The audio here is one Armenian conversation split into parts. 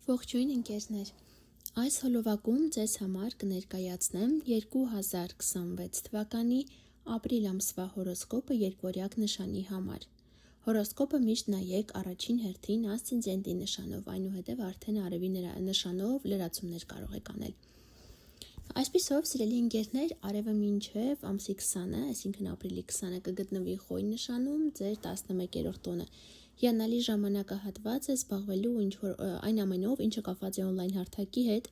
Ողջույն ընկերներ, այս հոլովակում ձեզ համար կներկայացնեմ 2026 թվականի ապրիլ ամսվա հորոսկոպը երկվորյակ նշանի համար։ Հորոսկոպը միշտ նայեք առաջին հերթին ասցենդենտի նշանով, այնուհետև արդեն արևի նշանով լրացումներ կարող եք անել։ Այսպիսով, սիրելի ընկերներ, արևը մինչև ամսի 20-ը, այսինքն ապրիլի 20-ը կգտնվի խոյ նշանում, ձեր 11-րդ տոնը։ Հիանալի ժամանակահատված է զբաղվելու այն ամենով, ինչը կապված է օնլայն հարթակի հետ,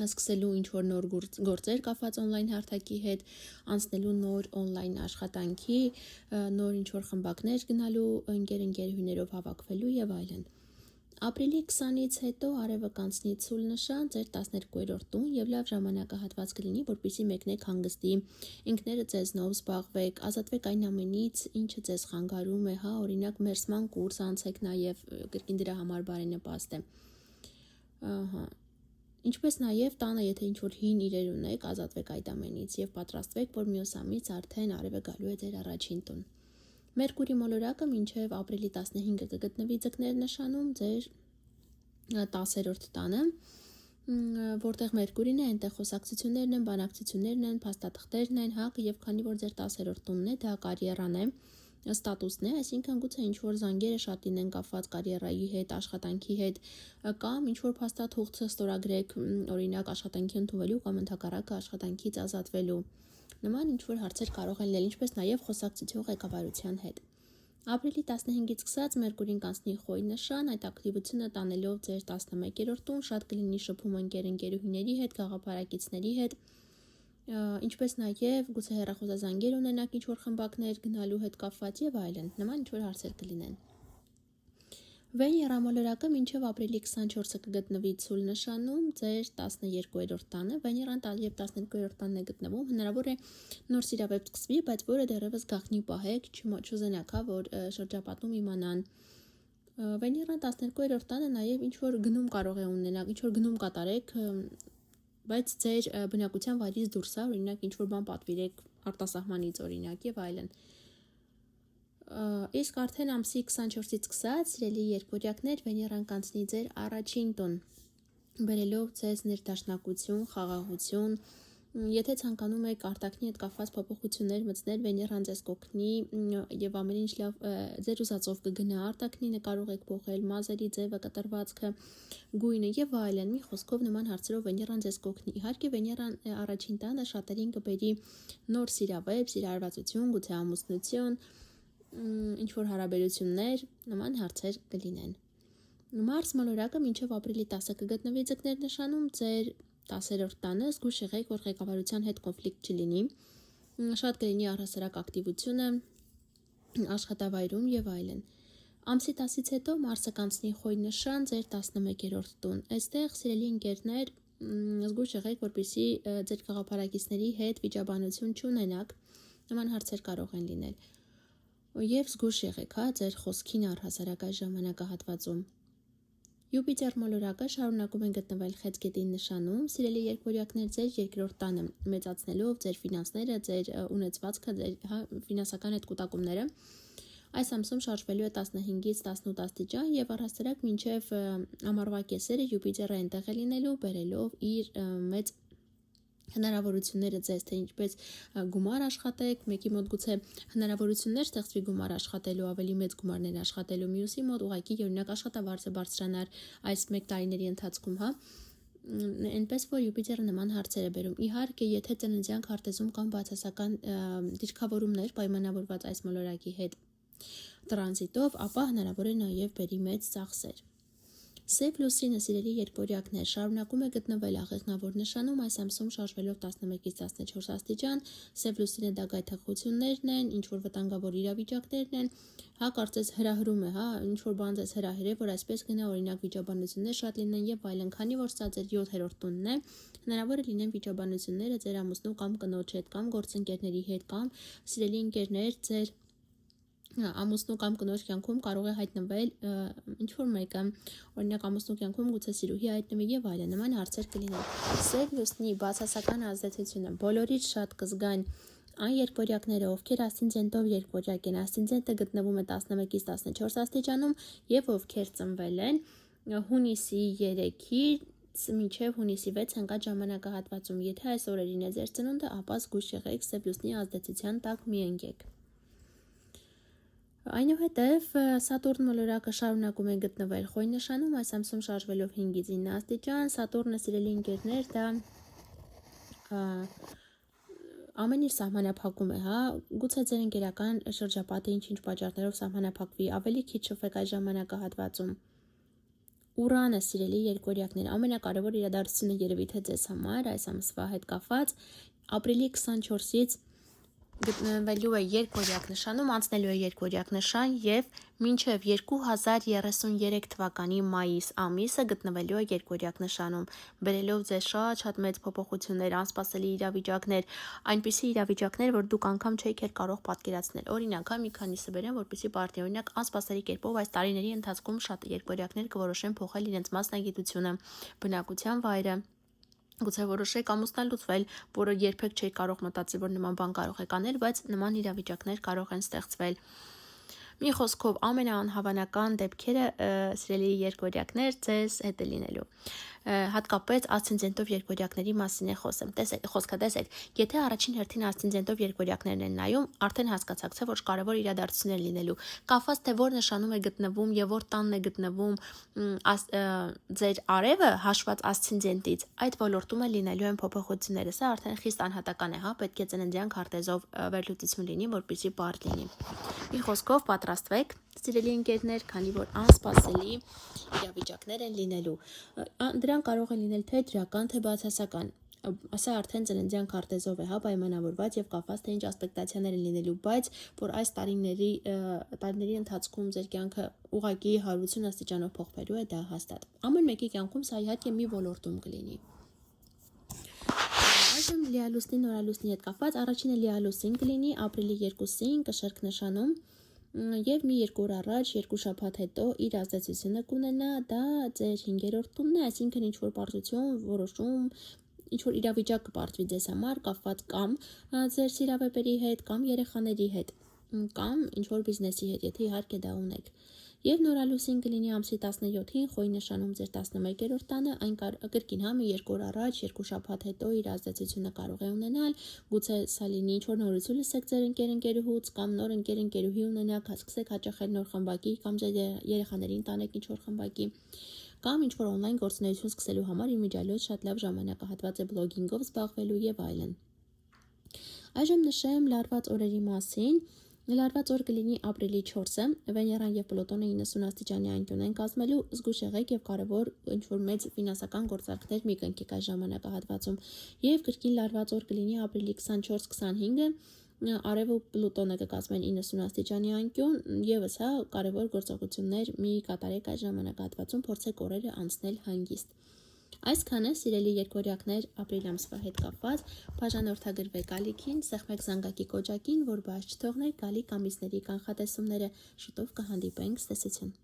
սկսելու ինչ-որ նոր գործեր կապված օնլայն հարթակի հետ, անցնելու նոր օնլայն աշխատանքի, նոր ինչ-որ խմբակներ գնալու, ընկերուներով հավաքվելու եւ այլն։ Ապրիլի 20-ից հետո արևը կանցնի ցուլ նշան ձեր 12-րդ տուն եւ լավ ժամանակահատված կլինի, որպեսզի մեկնեք հանգստի, ինքները ձեզնով զբաղվեք, ազատվեք այն ամենից, ինչը ձեզ խանգարում է, օրինակ մերսման կուրս անցեք նաեւ կրկին դրա համար բարենպաստ է։ Ինչպես նաեւ տանը, եթե ինչ-որ հին իրեր ունեք, ազատվեք այդ ամենից եւ պատրաստվեք, որ մյուս ամիս արդեն արևը գալու է ձեր առաջին տուն։ Մերկուրի մոլորակը մինչև ապրիլի 15-ը կգտնվի ձկներ նշանում ձեր 10-րդ տանը, որտեղ Մերկուրին է, այնտեղ խոսակցություններն են, բանակցություններն են, փաստաթղթերն են, եւ քանի որ ձեր 10-րդ տունն է, դա կարիերան է, ստատուսն է, այսինքն գուցե ինչ-որ զանգերը շատ լինեն կապված կարիերայի հետ, աշխատանքի հետ, կամ ինչ-որ փաստաթուղթ ստորագրեք, օրինակ աշխատանքի ընդունվելու կամ ընդհակառակը աշխատանքից ազատվելու։ Նման ինչ-որ հարցեր կարող են լինել, ինչպես նաև խոսակցություն ղեկավարության հետ։ Ապրիլի 15-ից սկսած Մերկուրին կանցնի խոյ նշան, այդ ակտիվությունը տանելով ձեր 11-րդ տուն, շատ կլինի շփում ընկերուների հետ, գաղափարակիցների հետ, ինչպես նաև գուցե հեռախոսազանգեր ունենաք ինչ-որ խմբակներ գնալու հետ կապված եւ այլն, նման ինչ-որ հարցեր կլինեն։ Վեներա մոլորակը մինչև ապրիլի 24-ը կգտնվի ցուլ նշանում ձեր 12-րդ տանը, Վեներան եւ 12-րդ տանն է գտնվում, հնարավոր է նոր սիրավեպ սկսվի, բայց որը դեռևս գաղտնի պահեք, չուզենաք, որ շրջապատում իմանան։ Վեներան 12-րդ տանը նաեւ ինչ-որ գնում կարող է ունենալ, ինչ-որ գնում կատարեք, բայց ձեր բնակության վայրից դուրս, օրինակ ինչ-որ բան պատվիրեք արտասահմանից, օրինակ եւ այլն։ Իսկ արդեն ամսի 24-ից սկսած, սիրելի երկվորյակներ, Վեներան կանցնի ձեր առաջին տուն, բերելով ձեզ ներդաշնակություն, խաղաղություն, եթե ցանկանում եք արտաքնի հետ կապված փոփոխություններ մտցնել, Վեներան ձեզ կօգնի եւ ամեն ինչ լավ ձեր ուզածով կգնա արտաքնի, կարող եք փոխել մազերի ձևը, կտրվածքը, գույնը եւ այլն։ Մի խոսքով նման հարցերով Վեներան ձեզ կօգնի։ Իհարկե Վեներան առաջին տանը շատերին կբերի նոր սիրավեպ, սիրահարվածություն, գուցե ամուսնություն, ինչ-որ հարաբերություններ, նման հարցեր կլինեն։ Մարս մոլորակը մինչև ապրիլի 10-ը կգտնվի ձկներ նշանում ձեր 10-րդ տանը, զգույշ եղեք, որ ղեկավարության հետ կոնֆլիկտ չլինի, շատ կլինի առհասարակ ակտիվությունը աշխատավայրում եւ այլն։ Ամսի 10-ից հետո Մարսը կանցնի խոյ նշան ձեր 11-րդ տուն։ Այստեղ, սիրելի ընկերներ, զգույշ եղեք, որպեսզի ձեր գաղափարակիցների հետ վիճաբանություն չունենաք, նման հարցեր կարող են լինել։ Եվ զգույշ եղեք, ձեր խոսքին առհասարակ այս ժամանակահատվածում։ Յուպիտեր մոլորակը շարունակում է գտնվել Խեցգետի նշանում, սիրելի երկվորյակներ, ձեր երկրորդ տանը, մեծացնելով ձեր ֆինանսները, ձեր ունեցվածքը, ձեր ֆինանսական հետ կուտակումները։ Այս ամսում շարժվելու է 15-ից 18 աստիճան եւ առհասարակ մինչեւ ամառվա կեսերը Յուպիտերը այնտեղ է լինելու, բերելով իր մեծ հնարավորությունները ձեզ, թե ինչպես գումար աշխատեք, մեկի մոտ գուցե հնարավորություններ ստեղծվի գումար աշխատելու, ավելի մեծ գումարներ աշխատելու, մյուսի մոտ ուղղակի օրինակ աշխատավարձը բարձրանար այս 1 տարիների ընթացքում, այնպես որ Յուպիտերը նման հարցեր է բերում։ Իհարկե, եթե ծննդյան քարտեզում կան բացասական դիրքավորումներ պայմանավորված այս մոլորակի հետ տրանզիտով, ապա հնարավոր է նաև բերի մեծ ծախսեր։ Սև լուսինը, սիրելի երկվորյակներ, շարունակում է գտնվել աղեղնավոր նշանում, այս ամսում շարժվելով 11-ից 14 աստիճան, սև լուսինը դա գայթակղություններն են, ինչ-որ վտանգավոր իրավիճակներն են, կարծես հրահրում է, ինչ-որ բան ձեզ հրահրե, որ այսպես գնա, օրինակ վիճաբանություններ շատ լինեն եւ այլն, քանի որ սա ձեր 7-րդ տունն է, հնարավոր է լինեն վիճաբանությունները ձեր ամուսնու կամ կնոջ հետ, կամ գործընկերների հետ, կամ սիրելի ընկերներ, ձեր ամուսնու կամ կնոջ կյանքում կարող է հայտնվել ինչ-որ մեկը, օրինակ ամուսնու կյանքում գուցե սիրուհի հայտնվի եւ այլն, նման հարցեր կլինեն։ Սև լուսնի բացասական ազդեցությունը բոլորից շատ կզգան այն երկվորյակները, ովքեր ասցենդենտով երկվորյակ են, ասցենդենտը գտնվում է 11-ից 14 աստիճանում եւ ովքեր ծնվել են հունիսի 3-ից մինչև հունիսի 6 ընկած ժամանակահատվածում։ Եթե այս օրերին է ձեր ծնունդը, ապա զգույշ եղեք, սև լուսնի ազդեցության տակ մի ընկեք։ Այնուհետև Սատուրն մոլորակը շարունակում է գտնվել Խոյ նշանում, այս ամսում շարժվելով 5-ից 9 աստիճան, Սատուրնը սիրելի ընկերներ, դա ամեն ինչ սահմանափակում է, գուցե ձեր ընկերական շրջապատը ինչ-ինչ պատճառներով սահմանափակվի, ավելի քիչ շփվեք այս ժամանակահատվածում։ Ուրանը, սիրելի երկորյակներ, ամենակարևոր իրադարձությունը երևի թե ձեզ համար այս ամսվա հետ կապված, ապրիլի 24-ից գտնվելու է երկորյակ նշանում, անցնելու է երկորյակ նշան և մինչև 2033 թվականի մայիս ամիսը գտնվելու է երկորյակ նշանում, բերելով ձեզ շատ մեծ փոփոխություններ, անսպասելի իրավիճակներ, այնպիսի իրավիճակներ, որ դուք անգամ չէիք կարող պատկերացնել։ Օրինակ, մի քանիսը բերեմ, որպեսզի բարդի, օրինակ, անսպասելի կերպով այս տարիների ընթացքում շատ երկորյակներ կորոշեն փոխել իրենց մասնագիտությունը, բնակության վայրը, գուցե որոշեք ամուսնալուծվել, որը երբեք չէի կարող մտածել, որ նման բան կարող եք անել, բայց նման իրավիճակներ կարող են ստեղծվել։ Մի խոսքով, ամենաանհավանական դեպքերը, սիրելի երկորյակներ, ձեզ հետ է լինելու։ Հատկապես ասցենդենտով երկորյակների մասին է խոսքը, տեսեք, եթե առաջին հերթին ասցենդենտով երկորյակներն են նայում, արդեն հասկացաք, թե որ կարևոր իրադարձություններ լինելու, կախված թե որ նշանում է գտնվում եւ որ տանն է գտնվում ձեր արևը հաշված ասցենդենտից, այդ ոլորտում է լինելու են փոփոխությունները, սա արդեն խիստ անհատական է, պետք է ծննդյան քարտեզով վերլուծություն լինի, որպեսզի բարդ լինի։ Մի խոսքով պատրաստվեք, սիրելի ընկերներ, քանի որ անսպասելի իրավիճակներ են լինելու։ Դրանք կարող են լինել թե դրական, թե բացասական։ Սա արդեն ծննդյան քարտեզով է, պայմանավորված եւ կապված թե ինչ ասպեկտացիաներ են լինելու, բայց որ այս տարիների ընթացքում ձեր կյանքը ուղղակի 180 աստիճանով փոխվելու է, դա հաստատ։ Ամեն մեկի կյանքում սա իհարկե մի ոլորտում կլինի։ Այժմ լիալուսնի նորալուսնի հետ կապված առաջինը լիալուսին կլինի ապրիլի 2-ին կշերք նշանում եւ մի 2 օր առաջ, 2 շաբաթ հետո իր ազդեցությունը կունենա, դա ձեր 5-րդ տունն է, այսինքն ինչ որ պարզություն, որոշում, ինչ որ իրավիճակ կպարտվի ձեզ համար, կապված կամ ձեր սիրավեպերի հետ, կամ երեխաների հետ, կամ ինչ որ բիզնեսի հետ, եթե իհարկե դա ունեք։ Եվ նորալուսին կլինի ամսի 17-ին Խոյ նշանում ձեր 11-րդ տանը, այն կրկին մի 2 օր առաջ, 2 շաբաթ հետո իր ազդեցությունը կարող է ունենալ, գուցե սա լինի ինչ որ նորություն լսեք ձեր ընկերուհուց կամ նոր ընկերուհի ունենաք, հասկացեք հաճախել նոր խմբակի կամ ձեր երեխաներին տանեք ինչ որ խմբակի, կամ ինչ որ օնլայն գործունեություն սկսելու համար իմիջիայլոց շատ լավ ժամանակահատված է բլոգինգով զբաղվելու եւ այլն։ Այժմ նշեմ լարված օրերի մասին։ Լարված օր կլինի ապրիլի 4-ը, Վեներան եւ Պլուտոնը 90 աստիճանի անկյուն են կազմելու, զգույշ եղեք եւ կարեւոր ինչ-որ մեծ ֆինանսական գործարքներ մի կնքեք այս ժամանակահատվածում։ Եվ կրկին լարված օր կլինի ապրիլի 24-25-ը, Արևը Պլուտոնը կկազմեն 90 աստիճանի անկյուն, եւս կարեւոր գործողություններ մի կատարեք այս ժամանակահատվածում, փորձեք օրերը անցնել հանգիստ։ Այսքանը, սիրելի երկորյակներ, ապրիլ ամսվա հետ կապված, բաժանորդագրվեք ալիքին, սեղմեք զանգակի կոճակին, որ բաց չթողներ գալիք ամիսների կանխատեսումները, շուտով կհանդիպենք, ցտեսություն։